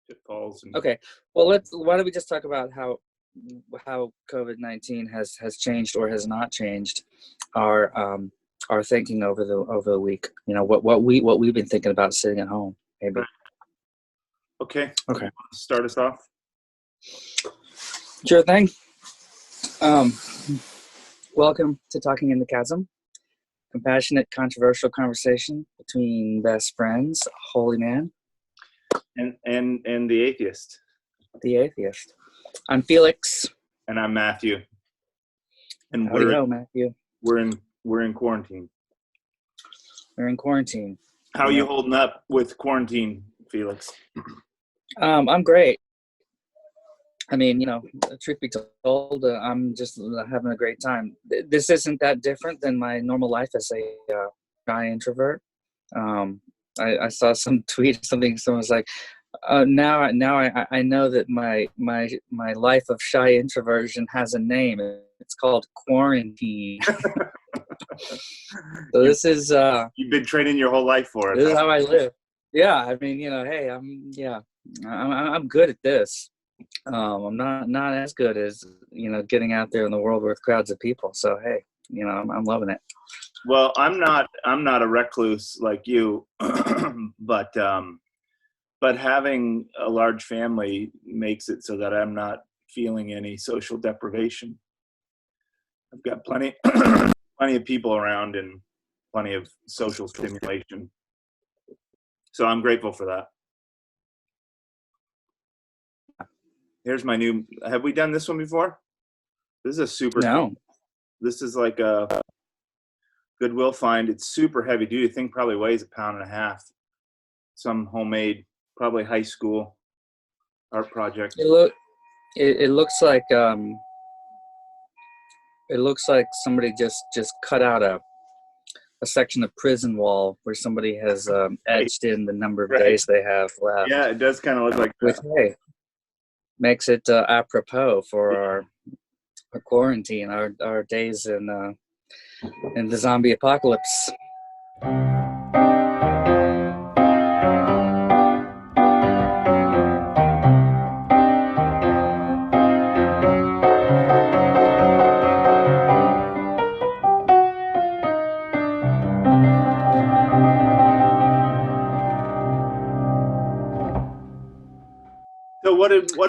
pitfalls. And Okay. Well, why don't we just talk about how COVID-19 has changed or has not changed our thinking over the week. You know, what we've been thinking about sitting at home, maybe. Right. Okay. Okay. Start us off. Sure thing. Welcome to Talking in the Chasm, compassionate, controversial conversation between best friends, holy man, and the atheist. The atheist. I'm Felix. And I'm Matthew. And Matthew. We're in quarantine. We're in quarantine. How are you holding up with quarantine, Felix? I'm great. I mean, truth be told, I'm just having a great time. This isn't that different than my normal life as a shy introvert. I saw some tweet, someone was like, now I know that my life of shy introversion has a name. It's called quarantine. So this is you've been training your whole life for it. This is how I live. Yeah, I mean, hey, I'm good at this. I'm not as good as getting out there in the world with crowds of people. So hey, I'm loving it. Well, I'm not a recluse like you, but having a large family makes it so that I'm not feeling any social deprivation. I've got plenty of people around and plenty of social stimulation. So I'm grateful for that. Here's my new, have we done this one before? This is a super, no. This is like a Goodwill find. It's super heavy duty. Thing probably weighs 1.5 pounds. Some homemade, probably high school art project. It looks like somebody just cut out a section of prison wall where somebody has etched in the number of days they have left. Yeah, it does kind of look like that. Which, hey, makes it apropos for our quarantine, our days in the zombie apocalypse.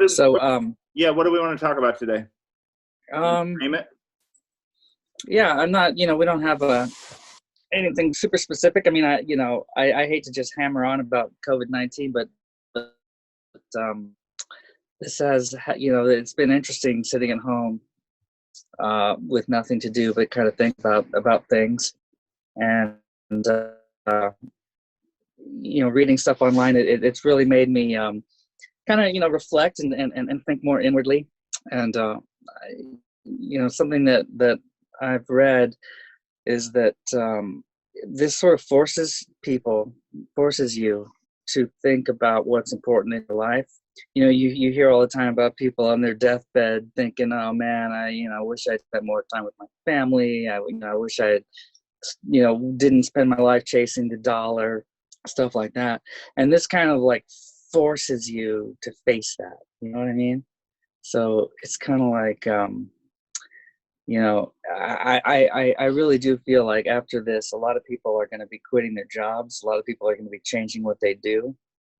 So what do we want to talk about today? Name it. Yeah, I'm not. We don't have anything super specific. I mean, I hate to just hammer on about COVID-19, but this has it's been interesting sitting at home with nothing to do but kind of think about things, and reading stuff online. It's really made me kind of reflect and think more inwardly, and something that I've read is that this sort of forces you to think about what's important in your life. You hear all the time about people on their deathbed thinking, oh man, I wish I'd spent more time with my family. I wish I didn't spend my life chasing the dollar, stuff like that. And this kind of like forces you to face that, you know what I mean? So it's kind of like, I really do feel like after this, a lot of people are going to be quitting their jobs. A lot of people are going to be changing what they do.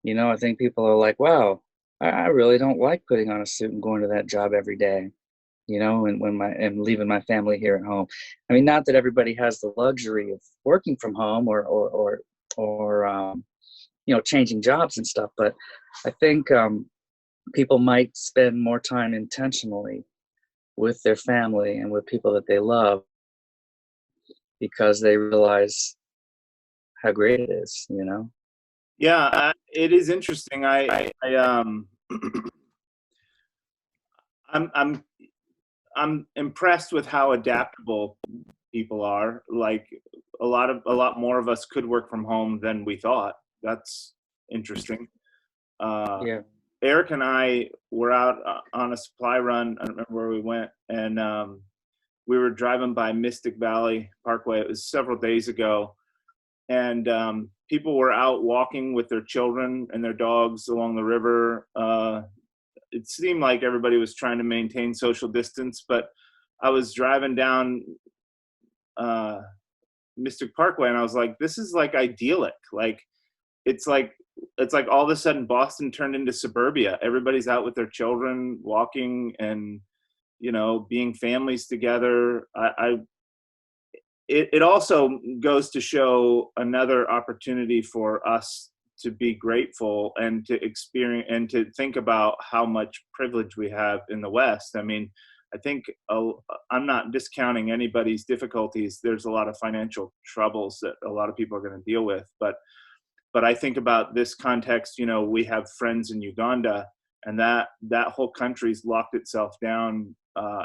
I think people are like, wow, I really don't like putting on a suit and going to that job every day, and leaving my family here at home. I mean, not that everybody has the luxury of working from home or changing jobs and stuff, but I think people might spend more time intentionally with their family and with people that they love because they realize how great it is, Yeah, it is interesting. I'm impressed with how adaptable people are. Like a lot more of us could work from home than we thought. That's interesting. Yeah. Eric and I were out on a supply run. I don't remember where we went, and we were driving by Mystic Valley Parkway. It was several days ago, and people were out walking with their children and their dogs along the river. It seemed like everybody was trying to maintain social distance, but I was driving down Mystic Parkway and I was like, this is like idyllic. Like, it's like all of a sudden Boston turned into suburbia. Everybody's out with their children walking and, you know, being families together. It also goes to show another opportunity for us to be grateful and to experience and to think about how much privilege we have in the West. I mean, I think I'm not discounting anybody's difficulties. There's a lot of financial troubles that a lot of people are going to deal with, but I think about this context. You know, we have friends in Uganda, and that whole country's locked itself down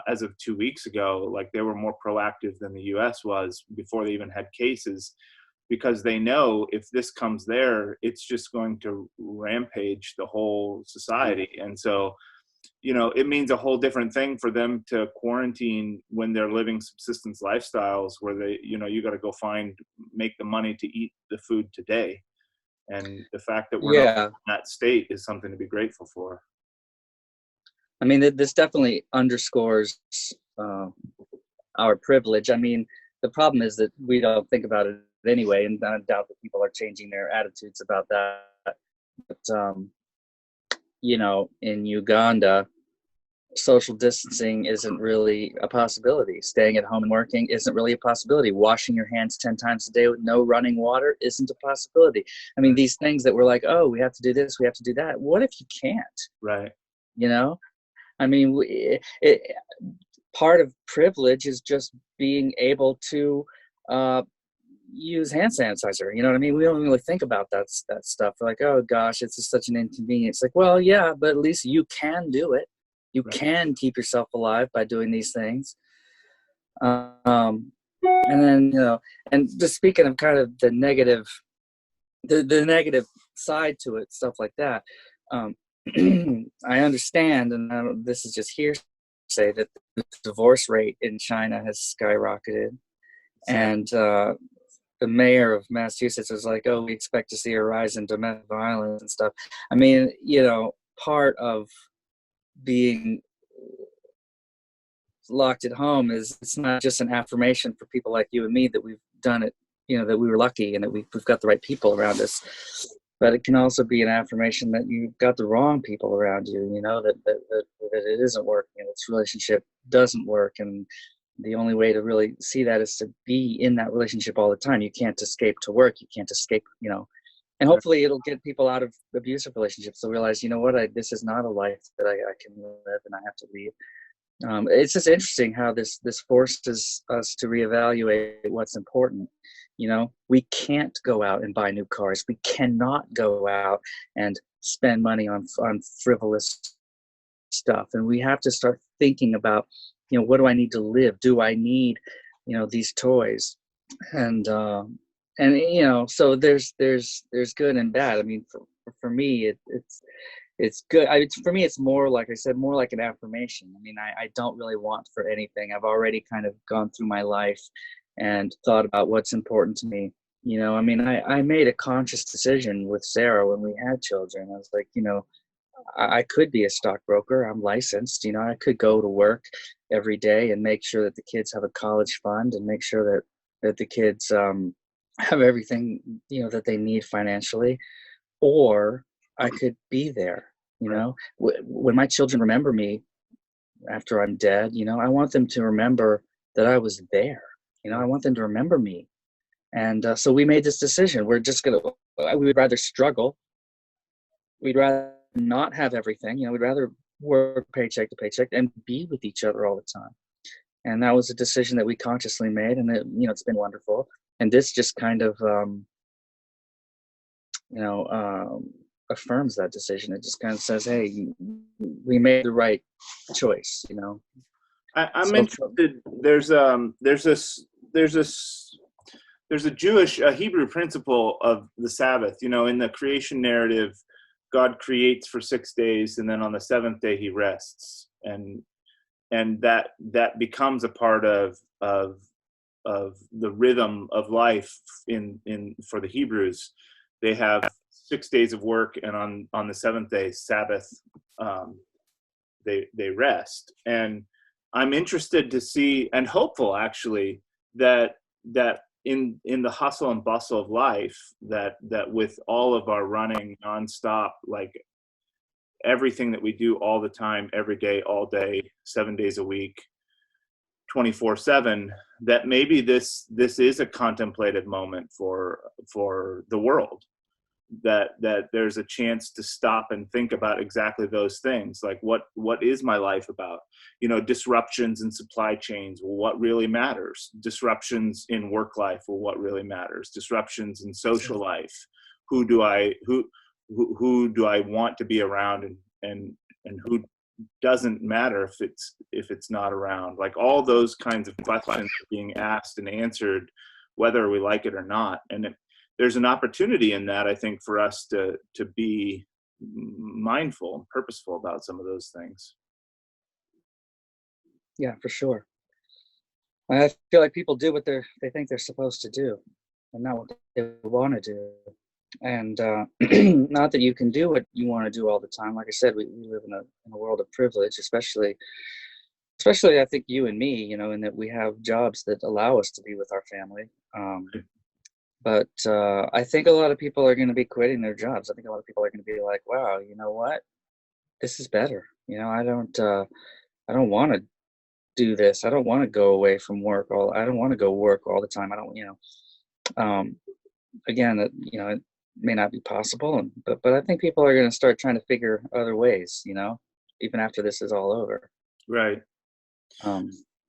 as of 2 weeks ago. Like, they were more proactive than the U.S. was before they even had cases, because they know if this comes there, it's just going to rampage the whole society. And so, you know, it means a whole different thing for them to quarantine when they're living subsistence lifestyles where they, you know, you got to go make the money to eat the food today. And the fact that we're not in that state is something to be grateful for. I mean, this definitely underscores our privilege. I mean, the problem is that we don't think about it anyway, and I doubt that people are changing their attitudes about that. But, you know, in Uganda, social distancing isn't really a possibility. Staying at home and working isn't really a possibility. Washing your hands 10 times a day with no running water isn't a possibility. I mean, these things that we're like, oh, we have to do this, we have to do that. What if you can't? Right. You know? I mean, part of privilege is just being able to use hand sanitizer. You know what I mean? We don't really think about that stuff. We're like, oh gosh, it's just such an inconvenience. Like, well, yeah, but at least you can do it. You can keep yourself alive by doing these things. And then, you know, and just speaking of kind of the negative side to it, stuff like that. I understand, and this is just hearsay, that the divorce rate in China has skyrocketed. And the mayor of Massachusetts was like, oh, we expect to see a rise in domestic violence and stuff. I mean, you know, part of being locked at home is, it's not just an affirmation for people like you and me that we've done it, you know, that we were lucky and that we've got the right people around us, but it can also be an affirmation that you've got the wrong people around you, you know, that it isn't working, and this relationship doesn't work. And the only way to really see that is to be in that relationship all the time. You can't escape to work. You can't escape, you know, and hopefully it'll get people out of abusive relationships to realize, you know what, this is not a life that I can live, and I have to leave. It's just interesting how this forces us to reevaluate what's important. You know, we can't go out and buy new cars. We cannot go out and spend money on frivolous stuff. And we have to start thinking about, you know, what do I need to live? Do I need, you know, these toys? And you know, so there's good and bad. I mean, for me, it's good. For me, it's more, like I said, more like an affirmation. I mean, I don't really want for anything. I've already kind of gone through my life and thought about what's important to me. You know, I mean, I made a conscious decision with Sarah when we had children. I was like, you know, I could be a stockbroker. I'm licensed. You know, I could go to work every day and make sure that the kids have a college fund and make sure that the kids have everything, you know, that they need financially. Or I could be there, you know. When my children remember me after I'm dead, you know, I want them to remember that I was there. You know, I want them to remember me. And so we made this decision. We would rather struggle. We'd rather not have everything. You know, we'd rather work paycheck to paycheck and be with each other all the time. And that was a decision that we consciously made. And it, you know, it's been wonderful. And this just kind of, affirms that decision. It just kind of says, hey, we made the right choice, you know. I'm interested. There's a Jewish, Hebrew principle of the Sabbath. You know, in the creation narrative, God creates for 6 days, and then on the seventh day he rests, and that becomes a part of the rhythm of life in for the Hebrews. they have 6 days of work, and on the seventh day, Sabbath, they rest. And I'm interested to see, and hopeful actually, that in the hustle and bustle of life, that with all of our running nonstop, like everything that we do all the time, every day, all day, 7 days a week, 24/7, that maybe this is a contemplative moment for the world, that there's a chance to stop and think about exactly those things, like what is my life about? Disruptions in supply chains, well, what really matters? Disruptions in work life, well, what really matters? Disruptions in social life, who do I want to be around, and who doesn't matter if it's not around? Like, all those kinds of questions are being asked and answered, whether we like it or not. And there's an opportunity in that, I think, for us to be mindful and purposeful about some of those things. Yeah, for sure. I feel like people do what they think they're supposed to do, and not what they want to do. And not that you can do what you want to do all the time. Like I said, we live in a world of privilege, especially I think you and me, in that we have jobs that allow us to be with our family. But I think a lot of people are going to be quitting their jobs. I think a lot of people are going to be like, wow, you know what? This is better. I don't want to do this. I don't want to go away from work. I don't want to go work all the time. I don't, again, it may not be possible. But I think people are going to start trying to figure other ways, even after this is all over. Right.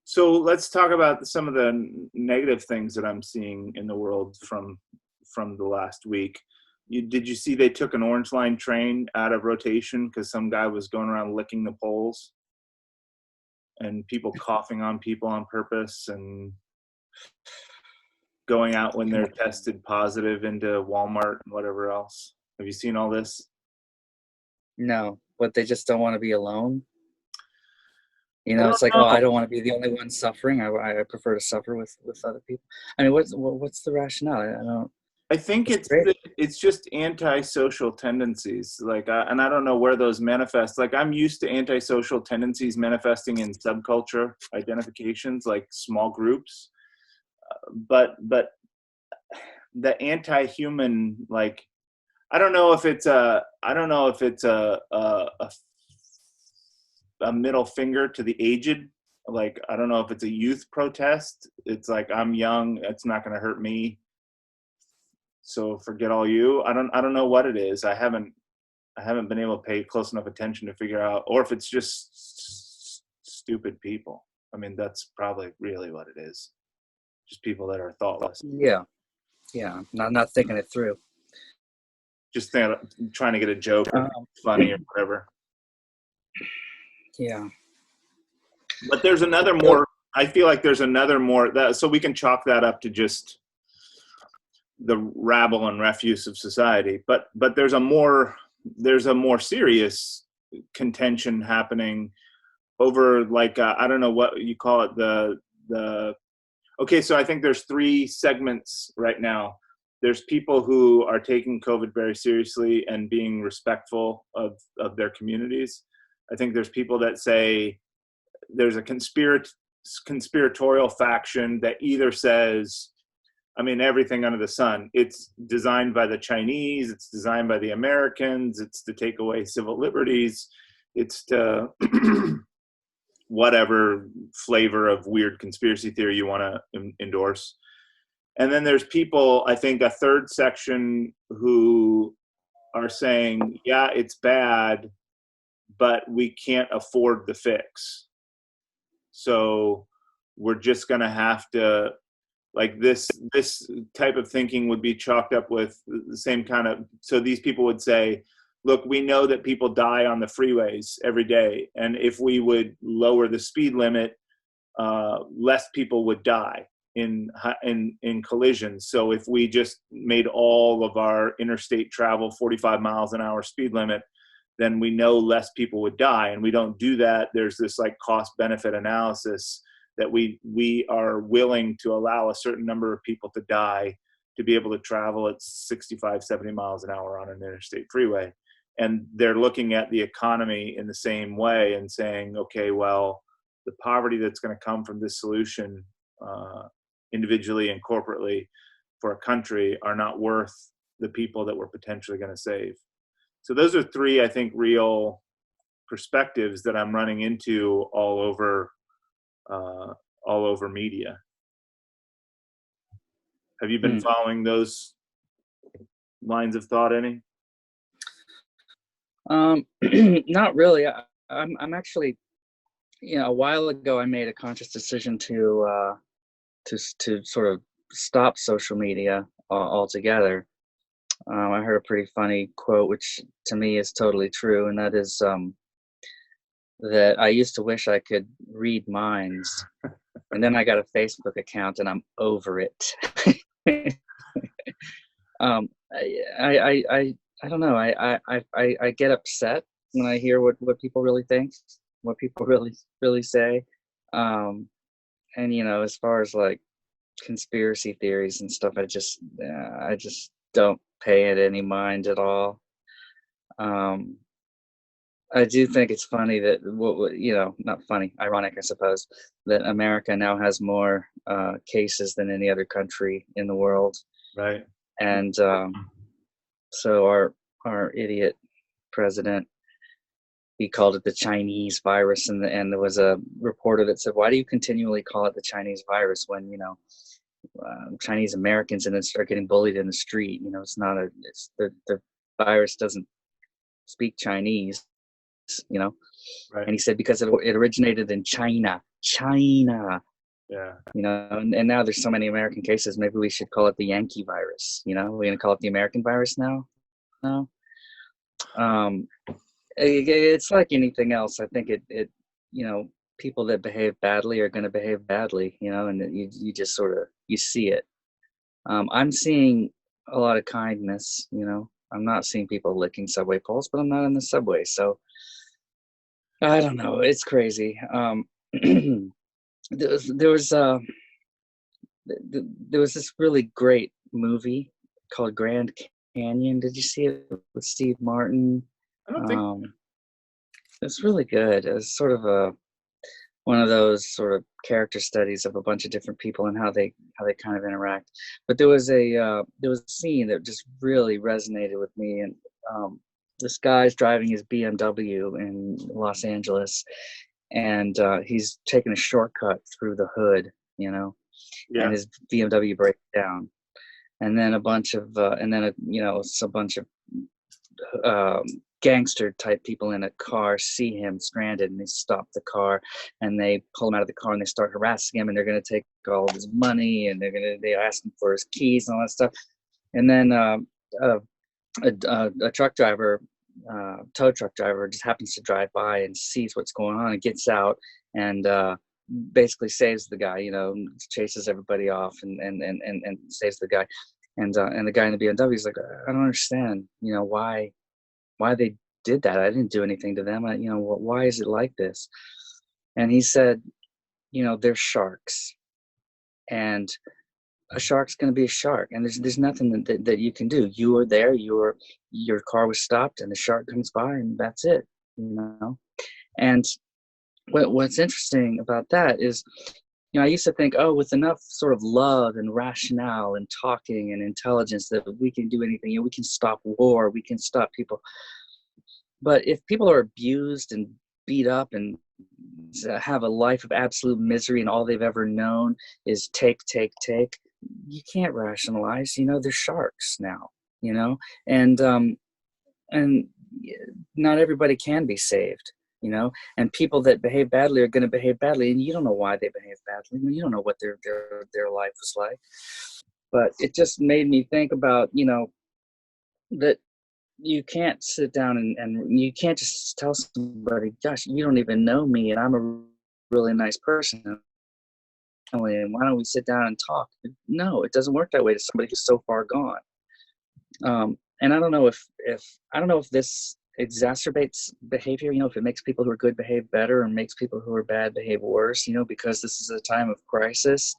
So let's talk about some of the negative things that I'm seeing in the world from the last week. Did you see they took an Orange Line train out of rotation because some guy was going around licking the poles, and people coughing on people on purpose, and going out when they're tested positive into Walmart and whatever else? Have you seen all this? No, but they just don't want to be alone. It's like, I don't want to be the only one suffering. I prefer to suffer with other people. I mean, what's the rationale? I think it's just antisocial tendencies. Like, and I don't know where those manifest. Like, I'm used to antisocial tendencies manifesting in subculture identifications, like small groups. But the anti-human, like, I don't know if it's a middle finger to the aged. Like, I don't know if it's a youth protest. It's like, I'm young, it's not going to hurt me, so forget all you. I don't know what it is. I haven't been able to pay close enough attention to figure out, or if it's just stupid people. I mean, that's probably really what it is. Just people that are thoughtless. Yeah. Not thinking it through. Just trying to get a joke funny or whatever. Yeah. But there's another more. I feel like there's another more. So we can chalk that up to just the rabble and refuse of society. But there's a more serious contention happening over, like, I don't know what you call it. Okay, so I think there's 3 segments right now. There's people who are taking COVID very seriously and being respectful of their communities. I think there's people that say there's a conspiratorial faction that either says, I mean, everything under the sun, it's designed by the Chinese, it's designed by the Americans, it's to take away civil liberties, it's to whatever flavor of weird conspiracy theory you want to endorse. And then there's people, I think a third section, who are saying, yeah, it's bad, but we can't afford the fix. So we're just going to have to, like, this type of thinking would be chalked up with the same kind of, so these people would say, look, we know that people die on the freeways every day, and if we would lower the speed limit, less people would die in collisions. So if we just made all of our interstate travel 45 miles an hour speed limit, then we know less people would die. And we don't do that. There's this, like, cost benefit analysis that we are willing to allow a certain number of people to die to be able to travel at 65, 70 miles an hour on an interstate freeway. And they're looking at the economy in the same way and saying, okay, well, the poverty that's going to come from this solution, individually and corporately for a country, are not worth the people that we're potentially going to save. So those are three, I think, real perspectives that I'm running into all over media. Have you been following those lines of thought any? Not really. I'm actually, a while ago I made a conscious decision to sort of stop social media altogether. I heard a pretty funny quote, which to me is totally true, and that is that I used to wish I could read minds, and then I got a Facebook account, and I'm over it. I don't know. I get upset when I hear what people really think, what people really say, and as far as like conspiracy theories and stuff, I just don't pay it any mind at all. I do think it's funny that not funny, ironic, I suppose, that America now has more cases than any other country in the world. Right. And so our idiot president, he called it the Chinese virus, and there was a reporter that said, "Why do you continually call it the Chinese virus when Chinese Americans are getting bullied in the street? It's not the virus doesn't speak Chinese, Right. And he said because it originated in China. Yeah. And now there's so many American cases. Maybe we should call it the Yankee virus. We're gonna call it the American virus now. No. It's like anything else. I think it people that behave badly are going to behave badly, and you just sort of, you see it. I'm seeing a lot of kindness, I'm not seeing people licking subway poles, but I'm not in the subway. So I don't know. It's crazy. There was this really great movie called Grand Canyon. Did you see it with Steve Martin? I don't think it's really good. It's sort of one of those sort of character studies of a bunch of different people and how they kind of interact. But there was a scene that just really resonated with me, and this guy's driving his BMW in Los Angeles, and he's taking a shortcut through the hood, and his BMW breaks down, and then a bunch of gangster type people in a car see him stranded, and they stop the car and they pull him out of the car and they start harassing him, and they're going to take all of his money, and they ask him for his keys and all that stuff. And then a truck driver, tow truck driver, just happens to drive by and sees what's going on and gets out and basically saves the guy, chases everybody off and saves the guy. And the guy in the BMW is like, I don't understand, why they did that. I didn't do anything to them. Why is it like this? And he said, they're sharks, and a shark's going to be a shark, and there's nothing that you can do. You were there, your car was stopped, and the shark comes by, and that's it. And what's interesting about that is, I used to think, with enough sort of love and rationale and talking and intelligence that we can do anything. We can stop war, we can stop people. But if people are abused and beat up and have a life of absolute misery, and all they've ever known is take, you can't rationalize. They're sharks now. And not everybody can be saved. And people that behave badly are going to behave badly, and you don't know why they behave badly. You don't know what their life was like. But it just made me think about, that you can't sit down and you can't just tell somebody, gosh, you don't even know me, and I'm a really nice person, and why don't we sit down and talk? No, it doesn't work that way to somebody who's so far gone. And I don't know if this exacerbates behavior, if it makes people who are good behave better and makes people who are bad behave worse, because this is a time of crisis,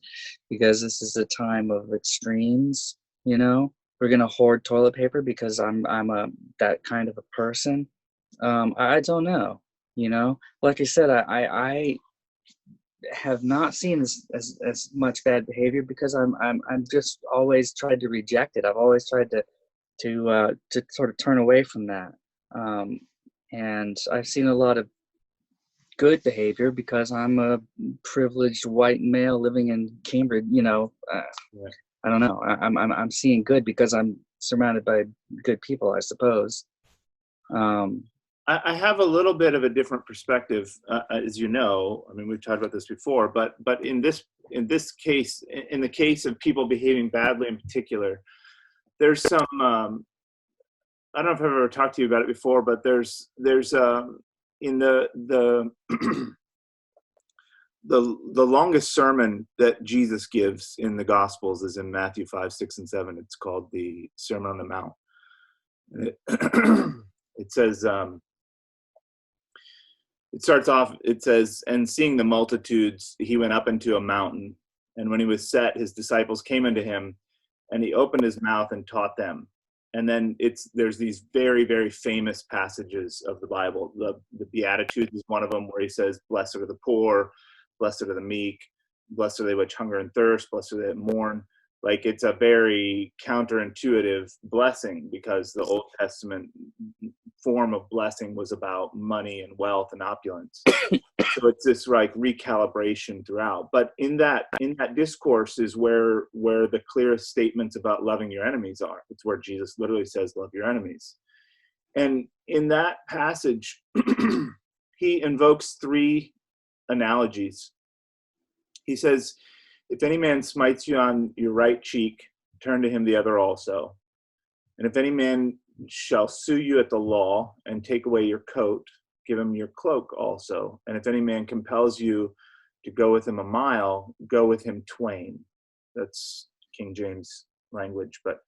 because this is a time of extremes. You know, we're gonna hoard toilet paper because I'm a that kind of a person. I don't know. You know, like I said, I have not seen as much bad behavior because I'm just always tried to reject it. I've always tried to sort of turn away from that. Um, and I've seen a lot of good behavior because I'm a privileged white male living in Cambridge. You know, Yeah. I don't know. I'm seeing good because I'm surrounded by good people, I suppose. Um, I have a little bit of a different perspective, as you know. I mean, we've talked about this before, but in this case, in the case of people behaving badly in particular, there's some. I don't know if I've ever talked to you about it before, but there's in the the longest sermon that Jesus gives in the Gospels is in Matthew 5, 6, and 7. It's called the Sermon on the Mount. And it says. It starts off, it says, and seeing the multitudes, he went up into a mountain. And when he was set, his disciples came unto him, and he opened his mouth and taught them. And then there's these very, very famous passages of the Bible. The Beatitudes is one of them, where he says, blessed are the poor, blessed are the meek, blessed are they which hunger and thirst, blessed are they that mourn. Like, it's a very counterintuitive blessing, because the Old Testament form of blessing was about money and wealth and opulence. So it's this like recalibration throughout. But in that discourse is where the clearest statements about loving your enemies are. It's where Jesus literally says, love your enemies. And in that passage, he invokes three analogies. He says, if any man smites you on your right cheek, turn to him the other also. And if any man shall sue you at the law and take away your coat, give him your cloak also. And if any man compels you to go with him a mile, go with him twain. That's King James language. But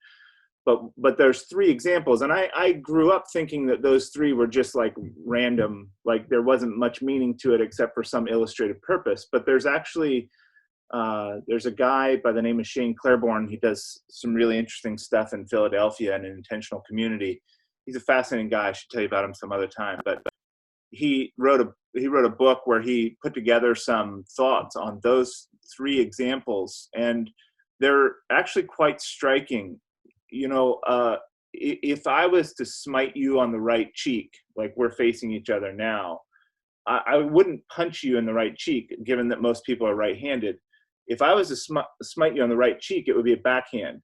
there's three examples. And I grew up thinking that those three were just like random, like there wasn't much meaning to it except for some illustrative purpose. But there's actually there's a guy by the name of Shane Claiborne. He does some really interesting stuff in Philadelphia and an intentional community. He's a fascinating guy. I should tell you about him some other time. But he wrote a book where he put together some thoughts on those three examples, and they're actually quite striking. You know, if I was to smite you on the right cheek, like we're facing each other now, I wouldn't punch you in the right cheek, given that most people are right-handed. If I was to smite you on the right cheek, it would be a backhand.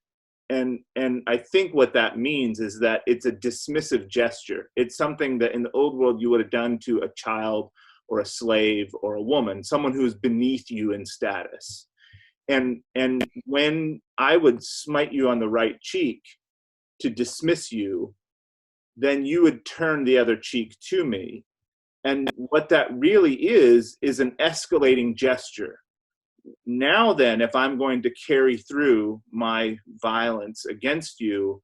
And I think what that means is that it's a dismissive gesture. It's something that in the old world you would have done to a child or a slave or a woman, someone who's beneath you in status. And when I would smite you on the right cheek to dismiss you, then you would turn the other cheek to me. And what that really is an escalating gesture. Now then, if I'm going to carry through my violence against you,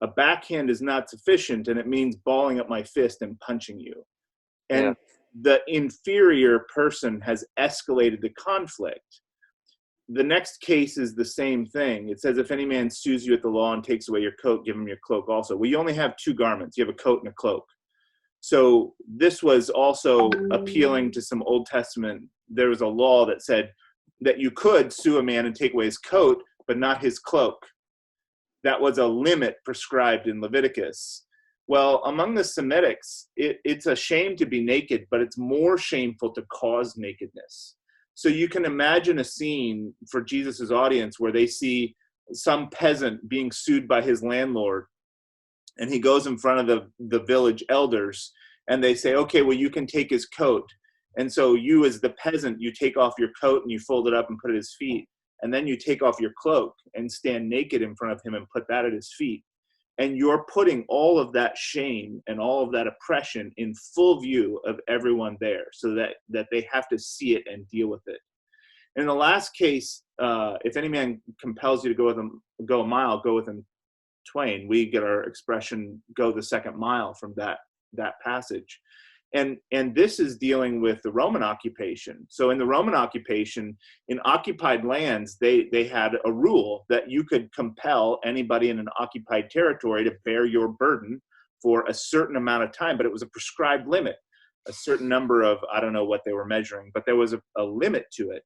a backhand is not sufficient, and it means balling up my fist and punching you. And the inferior person has escalated the conflict. The next case is the same thing. It says, if any man sues you at the law and takes away your coat, give him your cloak also. Well, you only have two garments. You have a coat and a cloak. So this was also appealing to some Old Testament. There was a law that said that you could sue a man and take away his coat, but not his cloak. That was a limit prescribed in Leviticus. Well, among the Semitics, it's a shame to be naked, but it's more shameful to cause nakedness. So you can imagine a scene for Jesus's audience where they see some peasant being sued by his landlord, and he goes in front of the village elders, and they say, okay, well, you can take his coat. And so you, as the peasant, you take off your coat and you fold it up and put it at his feet. And then you take off your cloak and stand naked in front of him and put that at his feet. And you're putting all of that shame and all of that oppression in full view of everyone there, so that they have to see it and deal with it. In the last case, if any man compels you to go a mile, go with him twain. We get our expression, go the second mile, from that passage. And this is dealing with the Roman occupation. So in the Roman occupation, in occupied lands, they had a rule that you could compel anybody in an occupied territory to bear your burden for a certain amount of time, but it was a prescribed limit, a certain number of, I don't know what they were measuring, but there was a limit to it.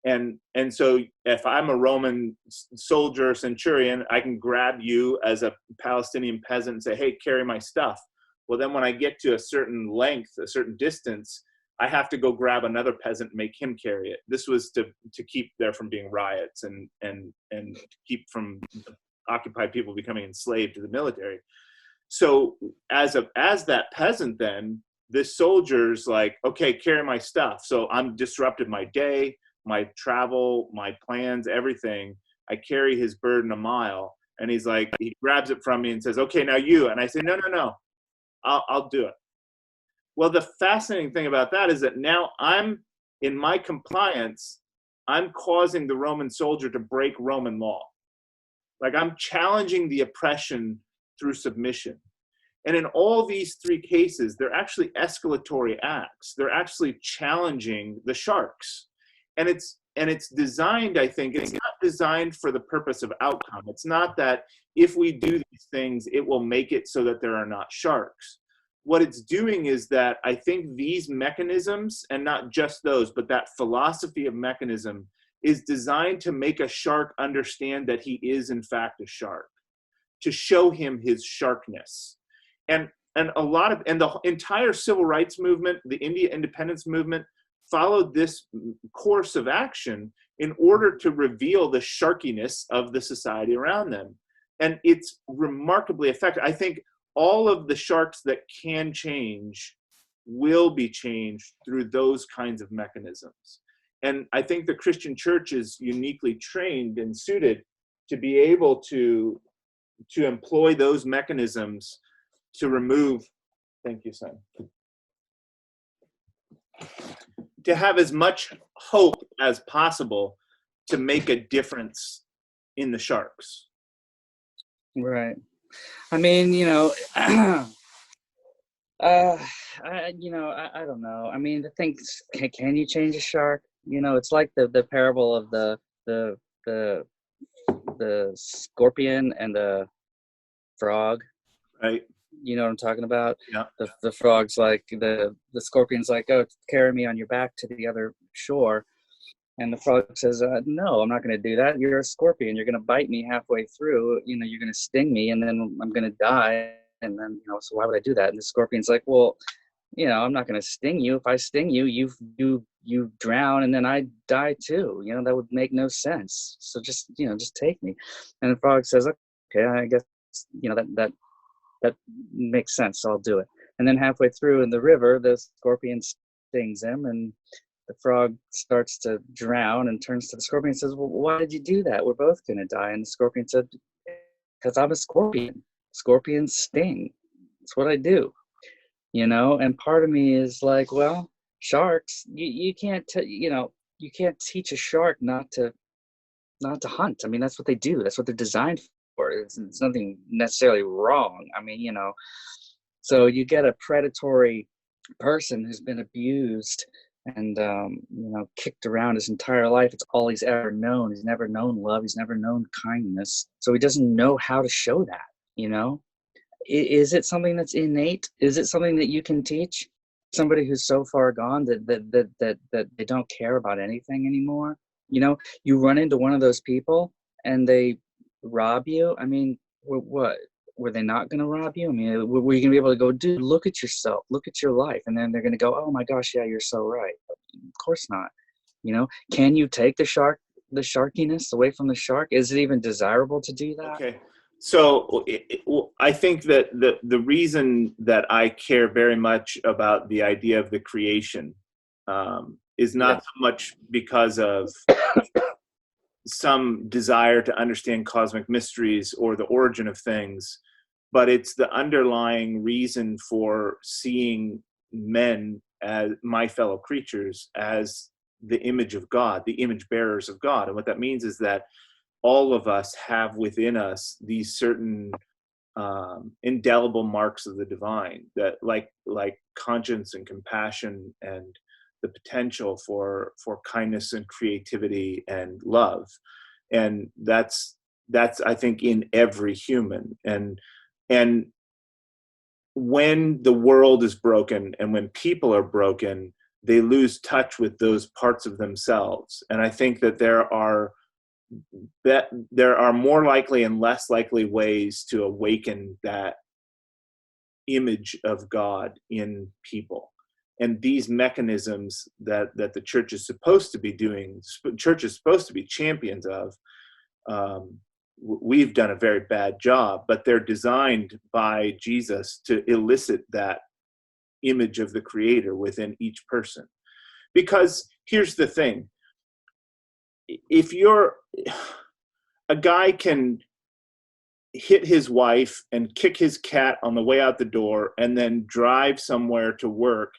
And so if I'm a Roman soldier, centurion, I can grab you as a Palestinian peasant and say, hey, carry my stuff. Well, then when I get to a certain length, a certain distance, I have to go grab another peasant and make him carry it. This was to keep there from being riots and keep from occupied people becoming enslaved to the military. So as that peasant, then this soldier's like, okay, carry my stuff. So I'm disrupted my day, my travel, my plans, everything. I carry his burden a mile, and he's like, he grabs it from me and says, okay, now you. And I say, no. I'll do it. Well, the fascinating thing about that is that now I'm, in my compliance, I'm causing the Roman soldier to break Roman law. Like, I'm challenging the oppression through submission. And in all these three cases, they're actually escalatory acts. They're actually challenging the sharks. And it's designed, I think, it's not designed for the purpose of outcome. It's not that if we do these things, it will make it so that there are not sharks. What it's doing is that I think these mechanisms, and not just those, but that philosophy of mechanism, is designed to make a shark understand that he is in fact a shark, to show him his sharkness. And the entire civil rights movement, the India independence movement, followed this course of action in order to reveal the sharkiness of the society around them. And it's remarkably effective. I think all of the sharks that can change will be changed through those kinds of mechanisms. And I think the Christian church is uniquely trained and suited to be able to employ those mechanisms to remove, thank you, son, to have as much hope as possible to make a difference in the sharks. Right. I mean, I don't know. I mean, the things, can you change a shark? It's like the parable of the scorpion and the frog. Right. You know what I'm talking about? Yeah. The frog's like, the scorpion's like, oh, carry me on your back to the other shore. And the frog says, no, I'm not going to do that. You're a scorpion. You're going to bite me halfway through. You're going to sting me, and then I'm going to die. And then, so why would I do that? And the scorpion's like, well, I'm not going to sting you. If I sting you, you drown, and then I die too. That would make no sense. So just take me. And the frog says, okay, I guess, that makes sense. So I'll do it. And then halfway through in the river, the scorpion stings him, and the frog starts to drown and turns to the scorpion and says, well, why did you do that? We're both going to die. And the scorpion said, because I'm a scorpion. Scorpions sting. That's what I do. And part of me is like, well, sharks, you can't you can't teach a shark not to hunt. I mean, that's what they do. That's what they're designed for. It's nothing necessarily wrong. I mean, so you get a predatory person who's been abused and kicked around his entire life. It's all he's ever known. He's never known love. He's never known kindness. So he doesn't know how to show that. Is it something that's innate? Is it something that you can teach somebody who's so far gone that they don't care about anything anymore? You run into one of those people and they rob you. I mean, what? Were they not going to rob you? I mean, were you going to be able to go, dude, look at yourself, look at your life? And then they're going to go, oh my gosh, yeah, you're so right. Of course not. Can you take the sharkiness away from the shark? Is it even desirable to do that? Okay. So I think that the reason that I care very much about the idea of the creation is not so much because of some desire to understand cosmic mysteries or the origin of things, but it's the underlying reason for seeing men as my fellow creatures as the image of God, the image bearers of God. And what that means is that all of us have within us these certain indelible marks of the divine, that like conscience and compassion and the potential for kindness and creativity and love. And that's I think in every human. And when the world is broken and when people are broken, they lose touch with those parts of themselves. And I think that there are more likely and less likely ways to awaken that image of God in people. And these mechanisms that the church is supposed to be doing, church is supposed to be champions of, we've done a very bad job, but they're designed by Jesus to elicit that image of the Creator within each person. Because here's the thing, if a guy can hit his wife and kick his cat on the way out the door and then drive somewhere to work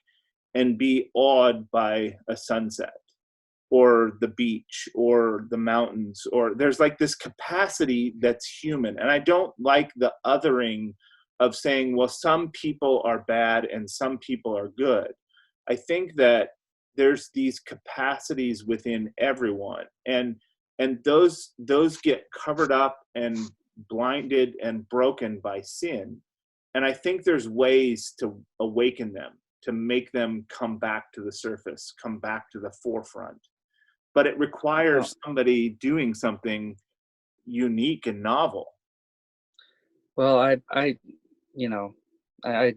and be awed by a sunset or the beach or the mountains, or there's like this capacity that's human. And I don't like the othering of saying, well, some people are bad and some people are good. I think that there's these capacities within everyone, and those get covered up and blinded and broken by sin. And I think there's ways to awaken them, to make them come back to the surface, come back to the forefront. But it requires somebody doing something unique and novel. Well, I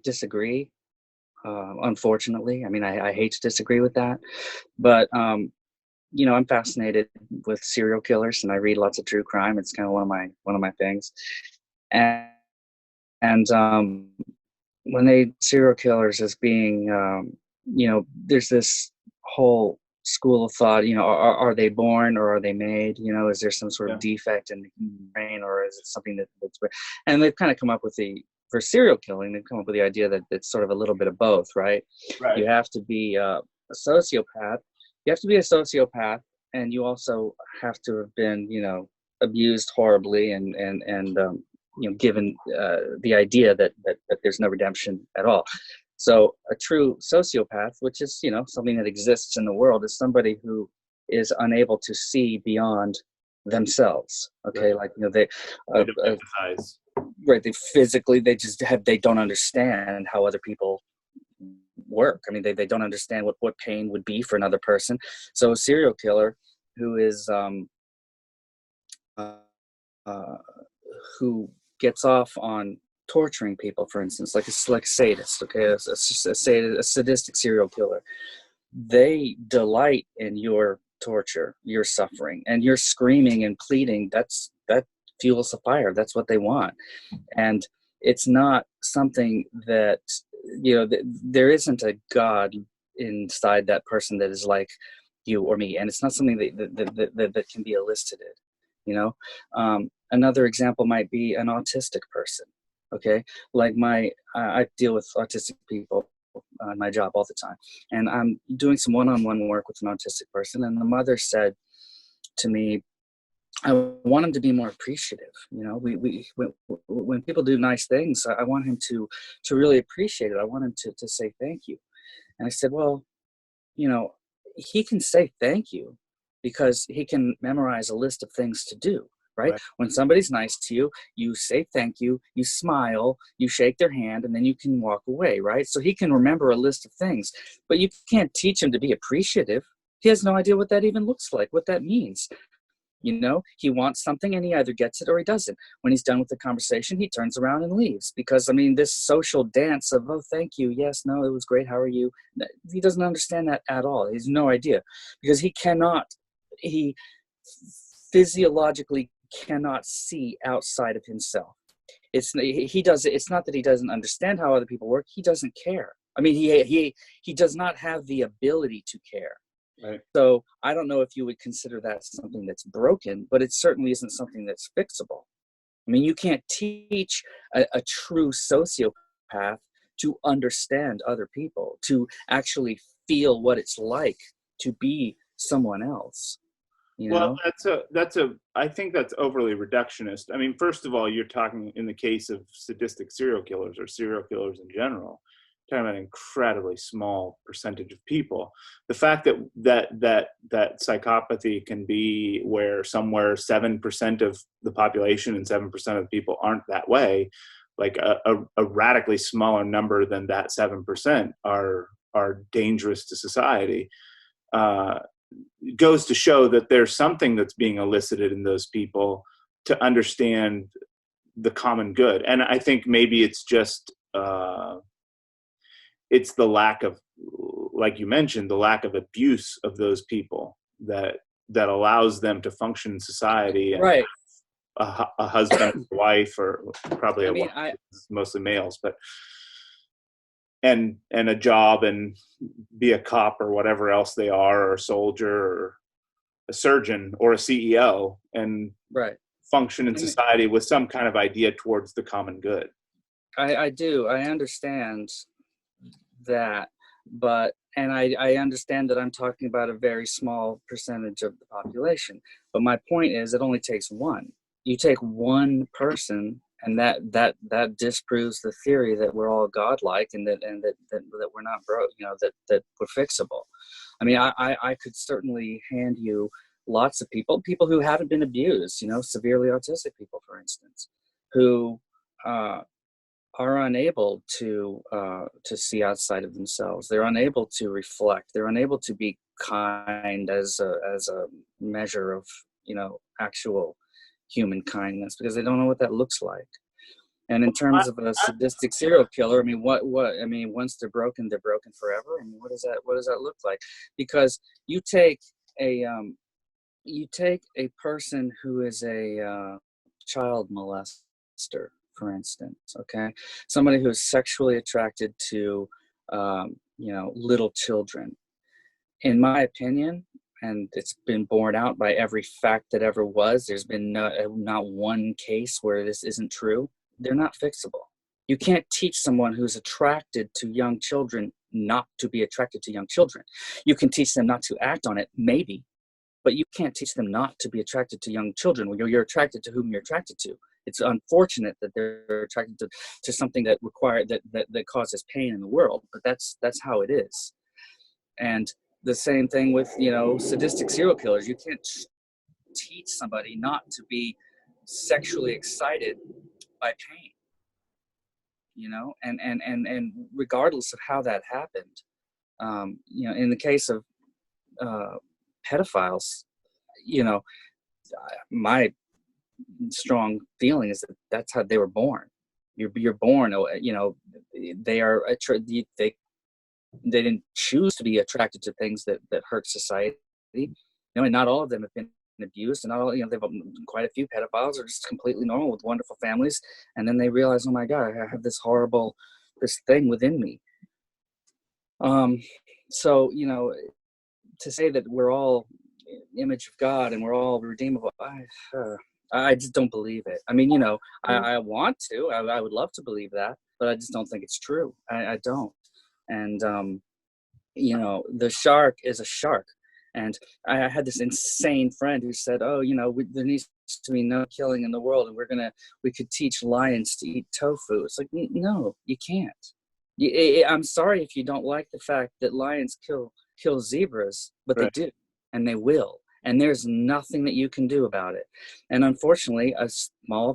disagree. Unfortunately, I mean, I hate to disagree with that, but I'm fascinated with serial killers, and I read lots of true crime. It's kind of one of my things, and when they serial killers as being, there's this whole school of thought, are they born or are they made? Is there some sort of defect in the human brain, or is it something that's, and they've kind of come up with for serial killing, they've come up with the idea that it's sort of a little bit of both, right? You have to be a sociopath. You have to be a sociopath, and you also have to have been, abused horribly and given the idea that there's no redemption at all. So a true sociopath, which is, something that exists in the world, is somebody who is unable to see beyond themselves. Okay, like they don't empathize. Right, they don't understand how other people work. I mean, they don't understand what pain would be for another person. So a serial killer who is who gets off on torturing people, for instance, like a sadist, okay, a sadistic serial killer, they delight in your torture, your suffering, and your screaming and pleading. That fuels the fire. That's what they want. And it's not something that, there isn't a God inside that person that is like you or me, and it's not something that can be elicited. Another example might be an autistic person. Okay, like I deal with autistic people on my job all the time, and I'm doing some one-on-one work with an autistic person, and the mother said to me, I want him to be more appreciative. When people do nice things, I want him to really appreciate it. I want him to say thank you. And I said, well, he can say thank you because he can memorize a list of things to do, right? When somebody's nice to you, you say thank you, you smile, you shake their hand, and then you can walk away, right? So he can remember a list of things, but you can't teach him to be appreciative. He has no idea what that even looks like, what that means. He wants something and he either gets it or he doesn't. When he's done with the conversation, he turns around and leaves, because, this social dance of, oh, thank you, yes, no, it was great, how are you? He doesn't understand that at all. He has no idea, because he physiologically cannot see outside of himself. It's not that he doesn't understand how other people work. He doesn't care. He does not have the ability to care. Right. So I don't know if you would consider that something that's broken, but it certainly isn't something that's fixable. You can't teach a true sociopath to understand other people, to actually feel what it's like to be someone else. you Well, know? I think that's overly reductionist. I mean, first of all, you're talking in the case of sadistic serial killers or serial killers in general, talking about an incredibly small percentage of people. The fact that psychopathy can be where somewhere 7% of the population and 7% of the people aren't that way, like a radically smaller number than that 7% are dangerous to society. Goes to show that there's something that's being elicited in those people to understand the common good. And I think maybe it's just it's the lack of, like you mentioned, the lack of abuse of those people that allows them to function in society and Right. a husband, a wife, or probably I a mean, wife, mostly males, but and a job and be a cop or whatever else they are, or a soldier or a surgeon or a CEO, and right. function in I mean, society with some kind of idea towards the common good. I do. I understand that, but and I understand that I'm talking about a very small percentage of the population. But my point is, it only takes one. You take one person, and that disproves the theory that we're all godlike and that we're not broke. You know, that we're fixable. I mean, I could certainly hand you lots of people who haven't been abused. You know, severely autistic people, for instance, who are unable to see outside of themselves. They're unable to reflect. They're unable to be kind as a measure of, you know, actual human kindness, because they don't know what that looks like. And in terms of a sadistic serial killer, I mean, what I mean, once they're broken forever. I mean, what does that look like? Because you take a person who is a child molester, for instance, okay? Somebody who is sexually attracted to, you know, little children. In my opinion, and it's been borne out by every fact that ever was, there's been not one case where this isn't true. They're not fixable. You can't teach someone who's attracted to young children not to be attracted to young children. You can teach them not to act on it, maybe, but you can't teach them not to be attracted to young children when you're attracted to whom you're attracted to. It's unfortunate that they're attracted to something that that causes pain in the world, but that's how it is. And the same thing with, you know, sadistic serial killers. You can't teach somebody not to be sexually excited by pain, you know, and regardless of how that happened, you know, in the case of pedophiles, you know, my strong feeling is that that's how they were born. You're born, you know, they are they didn't choose to be attracted to things that hurt society. You know, and not all of them have been abused, and not all, you know, they've quite a few pedophiles are just completely normal with wonderful families, and then they realize, oh my God, I have this thing within me. So, you know, to say that we're all image of God and we're all redeemable, I just don't believe it. I mean, you know, I want to, I would love to believe that, but I just don't think it's true. I don't. And, you know, the shark is a shark. And I had this insane friend who said, oh, you know, there needs to be no killing in the world, and we could teach lions to eat tofu. It's like, no, you can't. I'm sorry if you don't like the fact that lions kill zebras, but they Right. do, and they will. And there's nothing that you can do about it. And unfortunately, a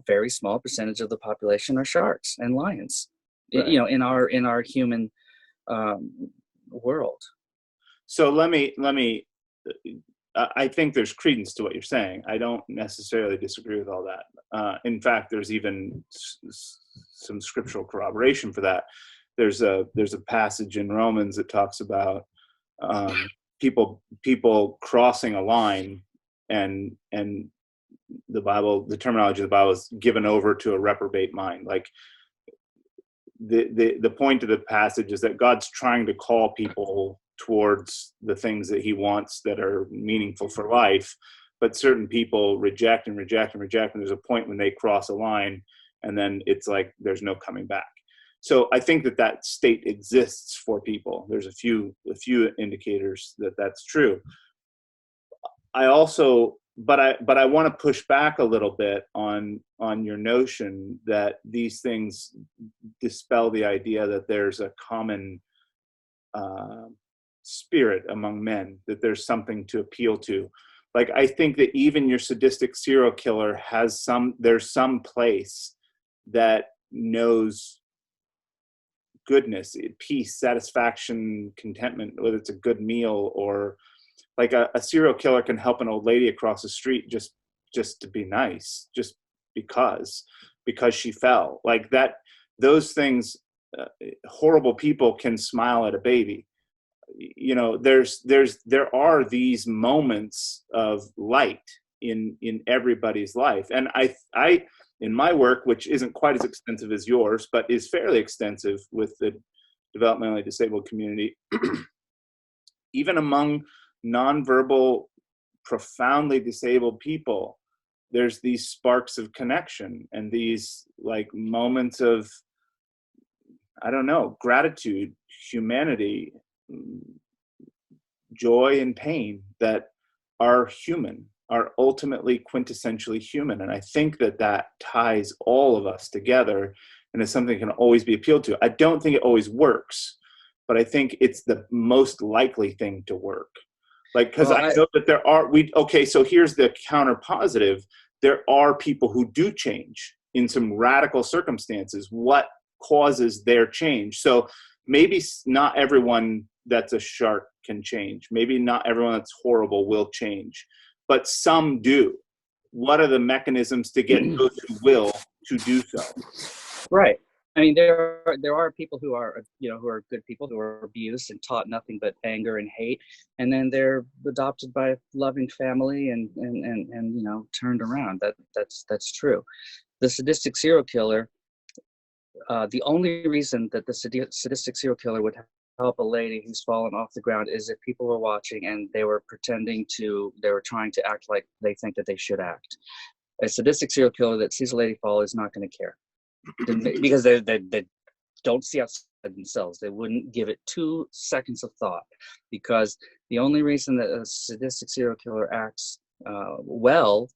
very small percentage of the population are sharks and lions, Right. you know, in our human world. So let me I think there's credence to what you're saying. I don't necessarily disagree with all that. In fact, there's even some scriptural corroboration for that. There's a passage in Romans that talks about people crossing a line, and the terminology of the Bible is given over to a reprobate mind. Like the point of the passage is that God's trying to call people towards the things that he wants that are meaningful for life, but certain people reject and reject and reject, and there's a point when they cross a line, and then it's like there's no coming back. So I think that state exists for people. There's a few indicators that that's true. I also, but I want to push back a little bit on your notion that these things dispel the idea that there's a common spirit among men, that there's something to appeal to. Like, I think that even your sadistic serial killer there's some place that knows goodness, peace, satisfaction, contentment, whether it's a good meal, or like a serial killer can help an old lady across the street just to be nice, just because she fell. Like that, those things, horrible people can smile at a baby. You know, there are these moments of light in everybody's life. And I in my work, which isn't quite as extensive as yours, but is fairly extensive with the developmentally disabled community, even among nonverbal, profoundly disabled people, there's these sparks of connection and these like moments of, I don't know, gratitude, humanity, joy and pain that are human, are ultimately quintessentially human. And I think that ties all of us together and is something that can always be appealed to. I don't think it always works, but I think it's the most likely thing to work. Like, because I know that there are, so here's the counter positive. There are people who do change in some radical circumstances. What causes their change? So maybe not everyone that's a shark can change. Maybe not everyone that's horrible will change, but some do. What are the mechanisms to get those who will to do so? Right. I mean, there are people who are, who are good people who are abused and taught nothing but anger and hate, and then they're adopted by a loving family and turned around. That's true. The sadistic serial killer, the only reason that the sadistic serial killer would help a lady who's fallen off the ground is if people were watching and they were trying to act like they think that they should act. A sadistic serial killer that sees a lady fall is not going to care. Because they don't see outside themselves. They wouldn't give it 2 seconds of thought, because the only reason that a sadistic serial killer acts well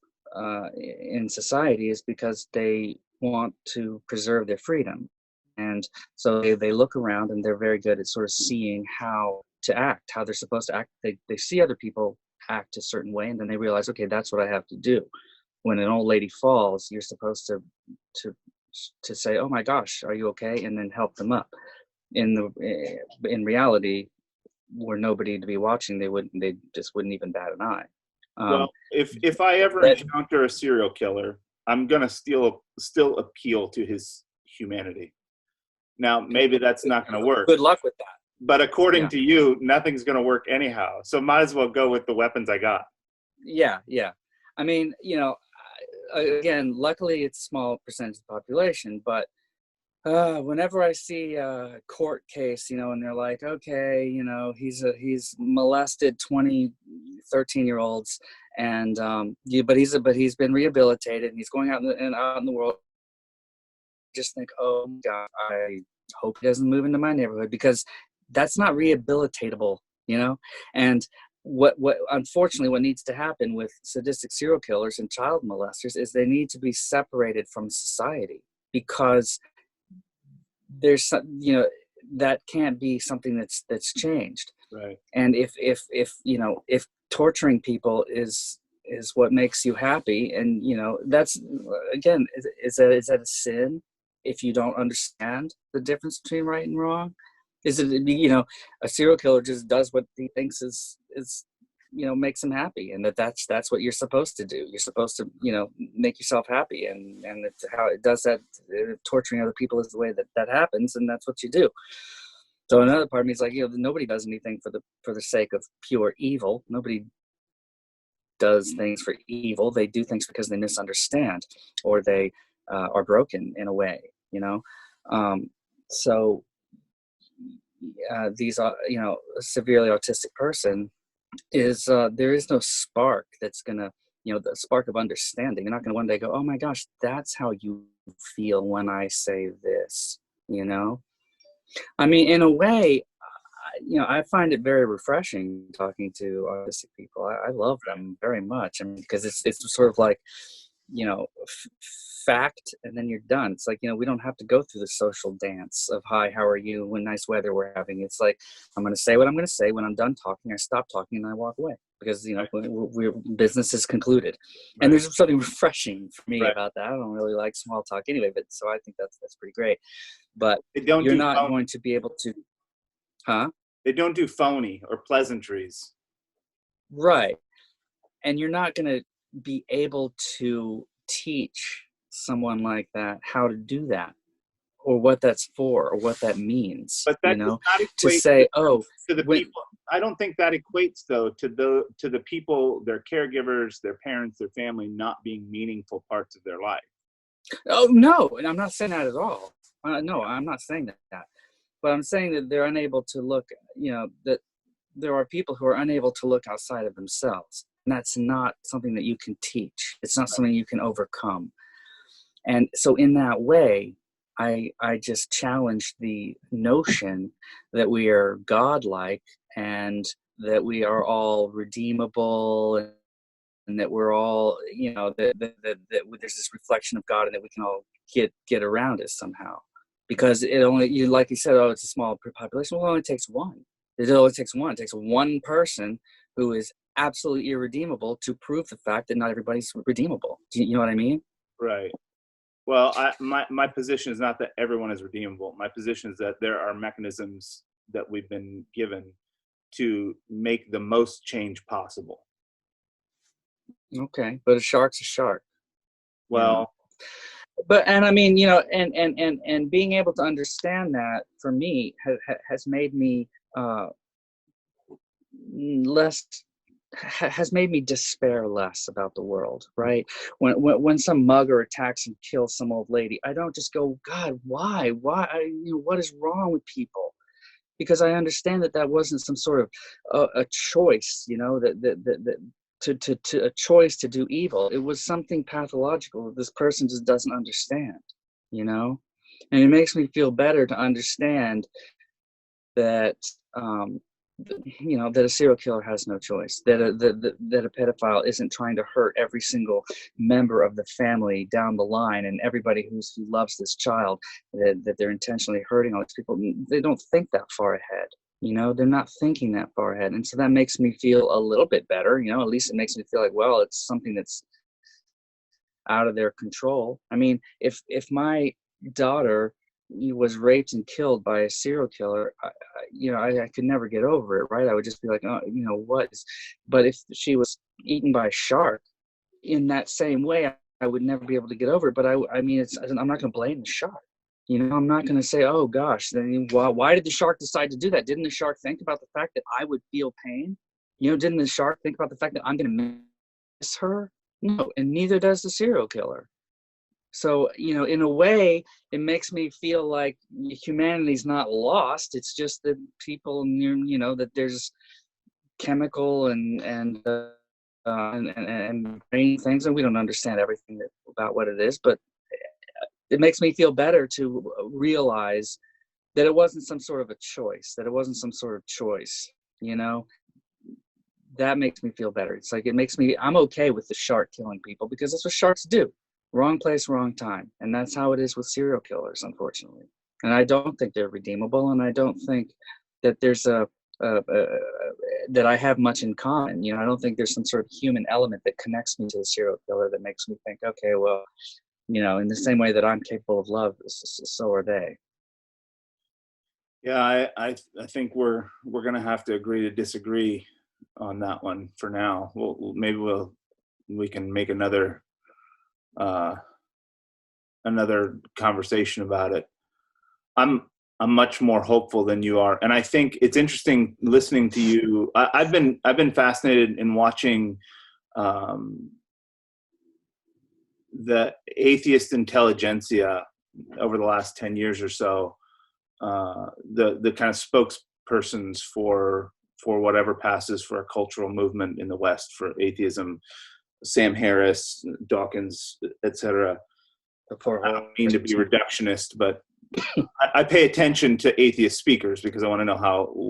in society is because they want to preserve their freedom. And so they look around and they're very good at sort of seeing how to act, how they're supposed to act. They see other people act a certain way, and then they realize, okay, that's what I have to do. When an old lady falls, you're supposed to say, oh my gosh, are you okay? And then help them up. In reality, were nobody to be watching, they just wouldn't even bat an eye. Well, if I ever encounter a serial killer, I'm gonna still appeal to his humanity. Now, maybe that's not gonna work. Good luck with that. But according to you, nothing's gonna work anyhow. So might as well go with the weapons I got. Yeah. I mean, again, luckily it's a small percentage of the population, but whenever I see a court case, and they're like, okay, he's molested 13-year-olds, and but he's been rehabilitated and he's going out in the world. Just think, oh God, I hope he doesn't move into my neighborhood, because that's not rehabilitatable, and what unfortunately what needs to happen with sadistic serial killers and child molesters is they need to be separated from society, because there's that can't be something that's changed. Right. And if torturing people is what makes you happy, and that's, again, is that a sin if you don't understand the difference between right and wrong? Is it, a serial killer just does what he thinks is makes him happy, and that's what you're supposed to do. You're supposed to, make yourself happy, and it's how it does that. Torturing other people is the way that happens, and that's what you do. So another part of me is like, nobody does anything for the sake of pure evil. Nobody does things for evil. They do things because they misunderstand, or they are broken in a way, so these are, a severely autistic person is there is no spark that's gonna, the spark of understanding. You're not gonna one day go, oh my gosh, that's how you feel when I say this. I mean, in a way, I find it very refreshing talking to autistic people. I love them very much. I mean, because it's sort of like, fact, and then you're done. It's like, we don't have to go through the social dance of hi, how are you, when nice weather we're having. It's like, I'm going to say what I'm going to say. When I'm done talking, I stop talking and I walk away, because business is concluded. Right. And there's something refreshing for me about that. I don't really like small talk anyway, but so I think that's pretty great. But you're not going to be able to, They don't do phony or pleasantries. Right. And you're not going to be able to teach someone like that how to do that, or what that's for, or what that means. But that does not equate to say, to the people. I don't think that equates though to the people, their caregivers, their parents, their family not being meaningful parts of their life. Oh no, and I'm not saying that at all. No, I'm not saying that. But I'm saying that they're unable to look. That there are people who are unable to look outside of themselves. And that's not something that you can teach. It's not something you can overcome. And so in that way, I just challenge the notion that we are godlike, and that we are all redeemable, and that we're all, that there's this reflection of God, and that we can all get around it somehow. Because it only, like you said, it's a small population. Well, it only takes one. It only takes one. It takes one person who is absolutely irredeemable to prove the fact that not everybody's redeemable. Do you know what I mean? Right. Well, my position is not that everyone is redeemable. My position is that there are mechanisms that we've been given to make the most change possible. Okay, but a shark's a shark. Well, but, and I mean, and being able to understand that, for me, has made me has made me despair less about the world, right? When some mugger attacks and kills some old lady, I don't just go, God, why? What is wrong with people? Because I understand that wasn't some sort of a choice, that to a choice to do evil. It was something pathological that this person just doesn't understand, and it makes me feel better to understand that that a serial killer has no choice, that a pedophile isn't trying to hurt every single member of the family down the line, and everybody who loves this child, that they're intentionally hurting all these people. They don't think that far ahead. They're not thinking that far ahead. And so that makes me feel a little bit better. At least it makes me feel like, well, it's something that's out of their control. I mean, if my daughter was raped and killed by a serial killer, I could never get over it, right? I would just be like, oh, what? But if she was eaten by a shark, in that same way, I would never be able to get over it. But I mean, I'm not going to blame the shark. I'm not going to say, oh gosh, then why did the shark decide to do that? Didn't the shark think about the fact that I would feel pain? Didn't the shark think about the fact that I'm going to miss her? No, and neither does the serial killer. So, in a way, it makes me feel like humanity's not lost. It's just that people, that there's chemical and brain things, and we don't understand everything about what it is. But it makes me feel better to realize that it wasn't some sort of a choice. That makes me feel better. It's like, I'm okay with the shark killing people, because that's what sharks do. Wrong place, wrong time. And that's how it is with serial killers, unfortunately. And I don't think they're redeemable, and I don't think that there's that I have much in common. I don't think there's some sort of human element that connects me to the serial killer that makes me think, okay, well, in the same way that I'm capable of love, so are they. Yeah, I think we're going to have to agree to disagree on that one for now. Maybe we can make another conversation about it. I'm much more hopeful than you are, and I think it's interesting listening to you. I've been fascinated in watching the atheist intelligentsia over the last 10 years or so, the kind of spokespersons for whatever passes for a cultural movement in the West for atheism, Sam Harris, Dawkins, etc. I don't mean to be reductionist, but I pay attention to atheist speakers because I want to know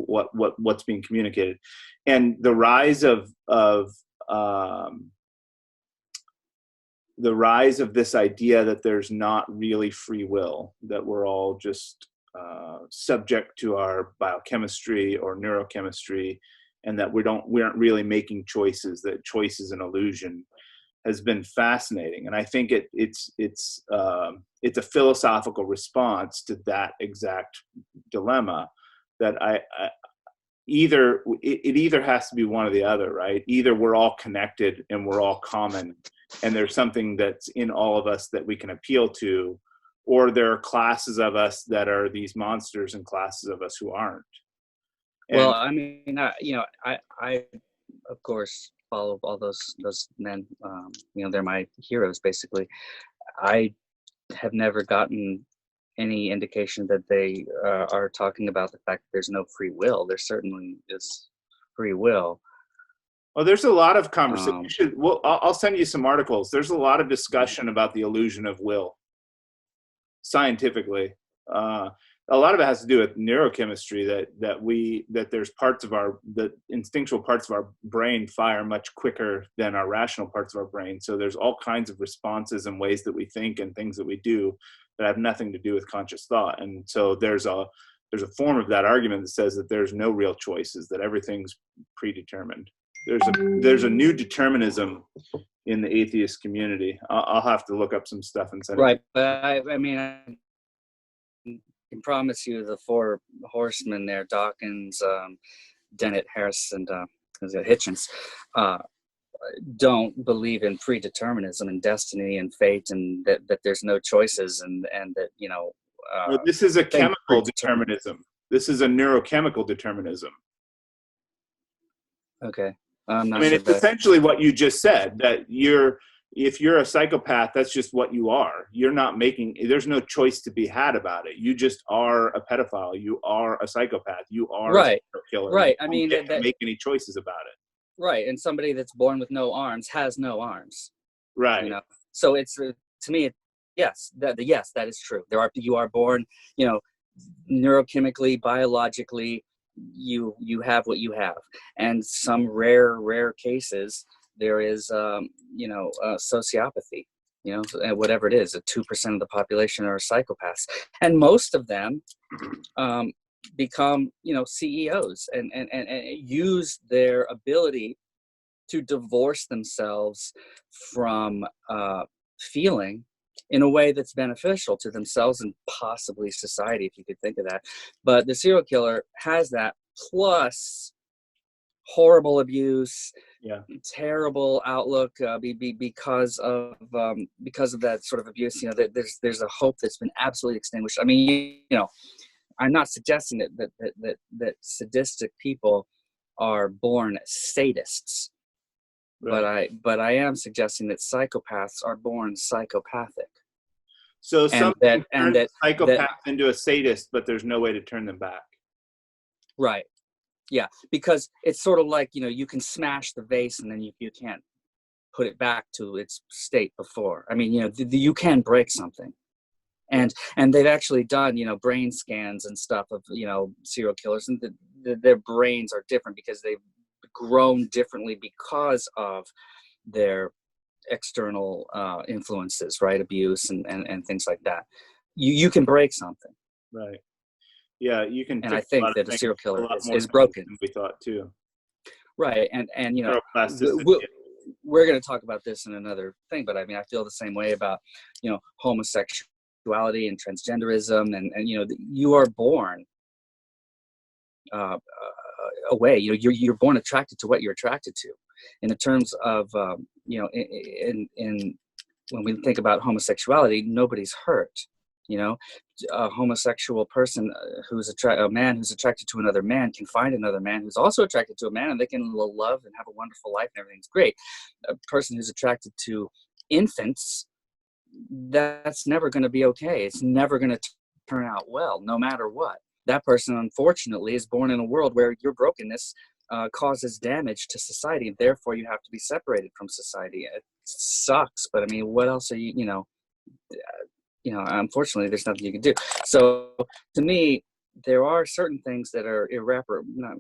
what's being communicated, and the rise of this idea that there's not really free will, that we're all just subject to our biochemistry or neurochemistry, and that we aren't really making choices, that choice is an illusion, has been fascinating. And I think it's a philosophical response to that exact dilemma, that it either has to be one or the other, right? Either we're all connected and we're all common, and there's something that's in all of us that we can appeal to, or there are classes of us that are these monsters and classes of us who aren't. And, well, I mean, I of course follow all those men. They're my heroes, basically. I have never gotten any indication that they are talking about the fact that there's no free will. There certainly is free will. well, there's a lot of conversation. Well, I'll send you some articles. There's a lot of discussion about the illusion of will, scientifically. A lot of it has to do with neurochemistry, that there's parts of the instinctual parts of our brain fire much quicker than our rational parts of our brain. So there's all kinds of responses and ways that we think and things that we do that have nothing to do with conscious thought. And so there's a form of that argument that says that there's no real choices, that everything's predetermined. There's a new determinism in the atheist community. I'll have to look up some stuff and send it. Right, but I mean, I can promise you the four horsemen there, Dawkins, Dennett, Harris, and Hitchens, don't believe in predeterminism and destiny and fate, and that there's no choices, and that Well, this is a chemical determinism. This is a neurochemical determinism. Okay. It's essentially what you just said, that if you're a psychopath, that's just what you are. You're not there's no choice to be had about it. You just are a pedophile. You are a psychopath. You are a serial killer. Right. You don't get to make any choices about it. Right. And somebody that's born with no arms has no arms. Right. So it's, to me, yes, that is true. You are born, neurochemically, biologically, you have what you have. And some rare cases, there is, sociopathy, whatever it is, 2% of the population are psychopaths. And most of them become, CEOs and use their ability to divorce themselves from feeling in a way that's beneficial to themselves and possibly society, if you could think of that. But the serial killer has that, plus horrible abuse, terrible outlook because of that sort of abuse. There's a hope that's been absolutely extinguished. I mean, I'm not suggesting that sadistic people are born sadists, right. but I am suggesting that psychopaths are born psychopathic. So something turns a psychopath into a sadist, but there's no way to turn them back. Right. Yeah, because it's sort of like, you can smash the vase and then you can't put it back to its state before. I mean, you can break something. And they've actually done, brain scans and stuff of, serial killers, and their brains are different because they've grown differently because of their external influences, right? Abuse and things like that. You can break something. Right. Yeah, you can. And I think that a serial killer is broken. Than we thought too. Right, and we're going to talk about this in another thing, but I mean, I feel the same way about homosexuality and transgenderism, and you are born away. You're born attracted to what you're attracted to. In the terms of in when we think about homosexuality, nobody's hurt. A homosexual person a man who's attracted to another man can find another man who's also attracted to a man, and they can love and have a wonderful life and everything's great. A person who's attracted to infants, that's never going to be okay. It's never going to turn out well, no matter what. That person, unfortunately, is born in a world where your brokenness causes damage to society, and therefore you have to be separated from society. It sucks, but I mean, what else are you unfortunately, there's nothing you can do. So to me, there are certain things that are not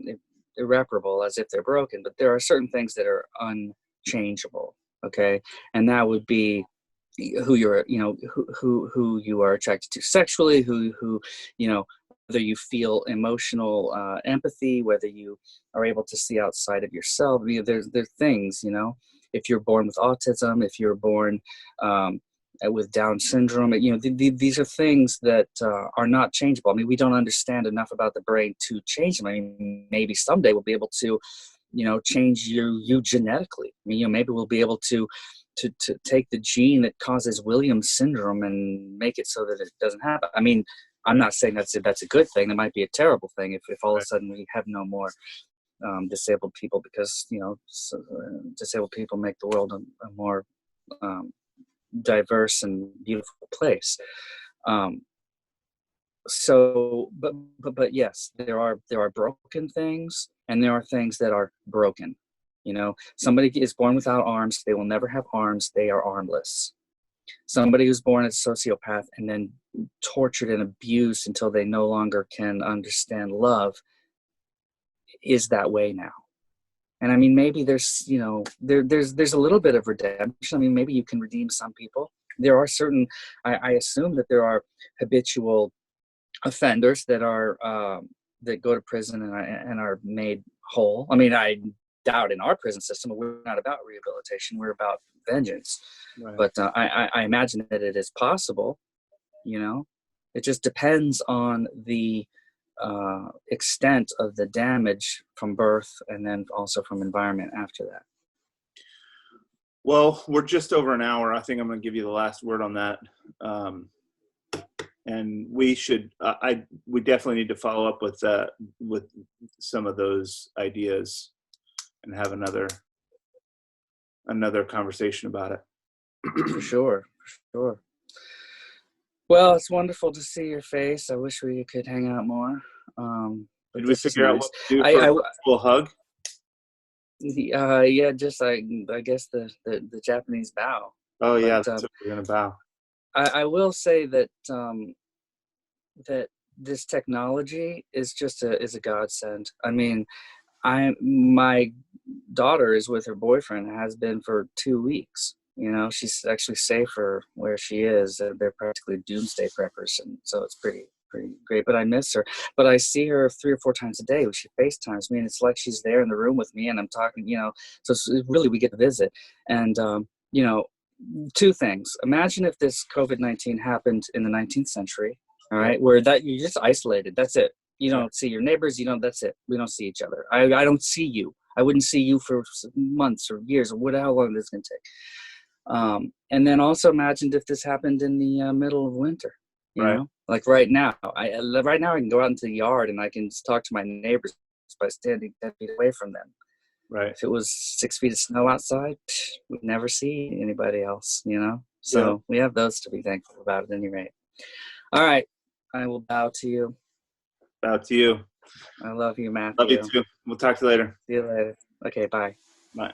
irreparable as if they're broken, but there are certain things that are unchangeable. Okay. And that would be who you're, who you are attracted to sexually, who, whether you feel emotional empathy, whether you are able to see outside of yourself. There's things, if you're born with autism, if you're born with Down syndrome, these are things that are not changeable. I mean, we don't understand enough about the brain to change them. I mean, maybe someday we'll be able to, change you genetically. I mean, maybe we'll be able to take the gene that causes Williams syndrome and make it so that it doesn't happen. I mean, I'm not saying that's a good thing. That might be a terrible thing if all of a sudden we have no more disabled people, because disabled people make the world a more diverse and beautiful place. But yes, there are broken things, and there are things that are broken. Somebody is born without arms, they will never have arms, they are armless. Somebody who's born as a sociopath and then tortured and abused until they no longer can understand love is that way now. And I mean, maybe there's a little bit of redemption. I mean, maybe you can redeem some people. There are certain, I assume that there are habitual offenders that are that go to prison and are made whole. I mean, I doubt in our prison system we're not about rehabilitation, we're about vengeance. Right. But I imagine that it is possible. It just depends on the extent of the damage from birth, and then also from environment after that. Well, we're just over an hour. I think I'm going to give you the last word on that. And we should, we definitely need to follow up with some of those ideas and have another conversation about it. For sure. Well, it's wonderful to see your face. I wish we could hang out more. Did we figure out what to do for a virtual hug? Yeah, just I guess the Japanese bow. Oh yeah, that's what we're gonna bow. I will say that that this technology is just a godsend. I mean, my daughter is with her boyfriend, has been for 2 weeks. She's actually safer where she is. They're practically doomsday preppers, and so it's pretty great. But I miss her. But I see her 3 or 4 times a day. She FaceTimes me, and it's like she's there in the room with me, and I'm talking. So really we get to visit. And 2 things. Imagine if this COVID-19 happened in the 19th century. All right, where you're just isolated. That's it. You don't see your neighbors. That's it. We don't see each other. I don't see you. I wouldn't see you for months or years or how long this is going to take. And then also imagine if this happened in the middle of winter. You know, like right now. I can go out into the yard and I can talk to my neighbors by standing 10 feet away from them. Right. If it was 6 feet of snow outside, we'd never see anybody else. So we have those to be thankful about at any rate. All right. I will bow to you. Bow to you. I love you, Matthew. Love you too. We'll talk to you later. See you later. Okay, bye. Bye.